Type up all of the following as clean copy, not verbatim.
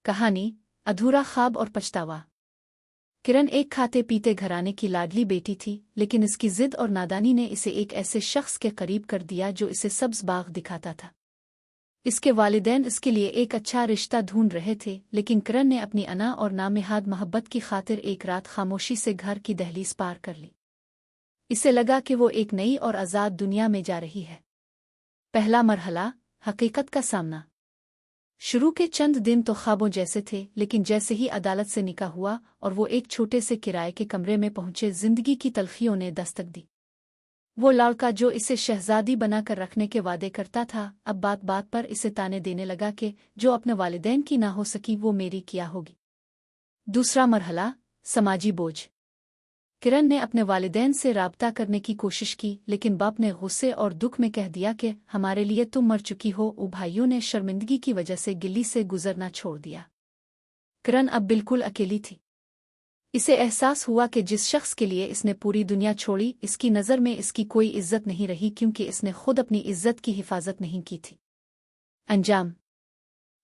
कहानी अधूरा ख्वाब और पछतावा। किरण एक खाते पीते घराने की लाडली बेटी थी, लेकिन इसकी जिद और नादानी ने इसे एक ऐसे शख्स के करीब कर दिया जो इसे सब्ज बाग दिखाता था। इसके वालिदैन इसके लिए एक अच्छा रिश्ता ढूंढ रहे थे, लेकिन किरण ने अपनी अना और नामेहाद मोहब्बत की खातिर एक रात खामोशी से घर की दहलीज पार कर ली। इसे लगा कि वो एक नई और आज़ाद दुनिया में जा रही है। पहला मरहला, हकीकत का सामना। शुरू के चंद दिन तो ख्वाबों जैसे थे, लेकिन जैसे ही अदालत से निकाह हुआ और वो एक छोटे से किराए के कमरे में पहुंचे, जिंदगी की तलखियों ने दस्तक दी। वो लड़का जो इसे शहजादी बनाकर रखने के वादे करता था, अब बात बात पर इसे ताने देने लगा कि जो अपने वालिदैन की ना हो सकी वो मेरी किया होगी। दूसरा मरहला, समाजी बोझ। किरण ने अपने वालिदैन से राब्ता करने की कोशिश की, लेकिन बाप ने गुस्से और दुख में कह दिया कि हमारे लिए तुम मर चुकी हो। भाइयों ने शर्मिंदगी की वजह से गिल्ली से गुजरना छोड़ दिया। किरण अब बिल्कुल अकेली थी। इसे एहसास हुआ कि जिस शख्स के लिए इसने पूरी दुनिया छोड़ी, इसकी नज़र में इसकी कोई इज्जत नहीं रही, क्योंकि इसने खुद अपनी इज्जत की हिफाजत नहीं की थी। अंजाम,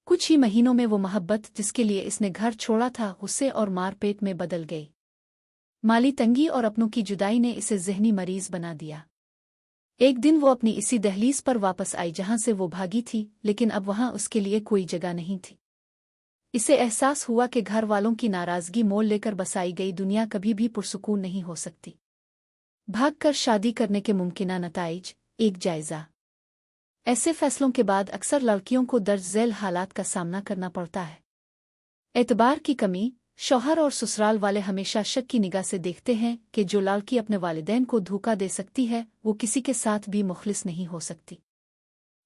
कुछ ही महीनों में वो मोहब्बत जिसके लिए इसने घर छोड़ा था, गुस्से और मारपेट में बदल गई। माली तंगी और अपनों की जुदाई ने इसे ज़हनी मरीज बना दिया। एक दिन वो अपनी इसी दहलीज पर वापस आई जहां से वो भागी थी, लेकिन अब वहां उसके लिए कोई जगह नहीं थी। इसे एहसास हुआ कि घर वालों की नाराज़गी मोल लेकर बसाई गई दुनिया कभी भी पुरसुकून नहीं हो सकती। भागकर शादी करने के मुमकिना नताइज, एक जायज़ा। ऐसे फैसलों के बाद अक्सर लड़कियों को दर्ज झेल हालात का सामना करना पड़ता है। एतबार की कमी। शौहर और ससुराल वाले हमेशा शक की निगाह से देखते हैं कि जो लड़की अपने वालिदैन को धोखा दे सकती है, वो किसी के साथ भी मुखलिस नहीं हो सकती।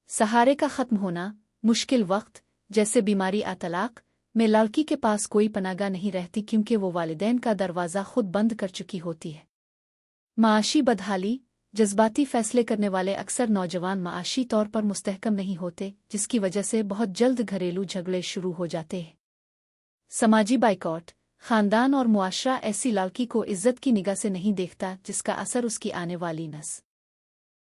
सहारे का ख़त्म होना। मुश्किल वक्त जैसे बीमारी या तलाक में लड़की के पास कोई पनागा नहीं रहती, क्योंकि वो वालिदैन का दरवाज़ा खुद बंद कर चुकी होती है। माशी बदहाली। जज्बाती फैसले करने वाले अक्सर नौजवान माशी तौर पर मुस्तहकम नहीं होते, जिसकी वजह से बहुत जल्द घरेलू झगड़े शुरू हो जाते हैं। समाजी बाइकॉट। खानदान और मुआशरा ऐसी लड़की को इज्जत की निगाह से नहीं देखता, जिसका असर उसकी आने वाली नस्ल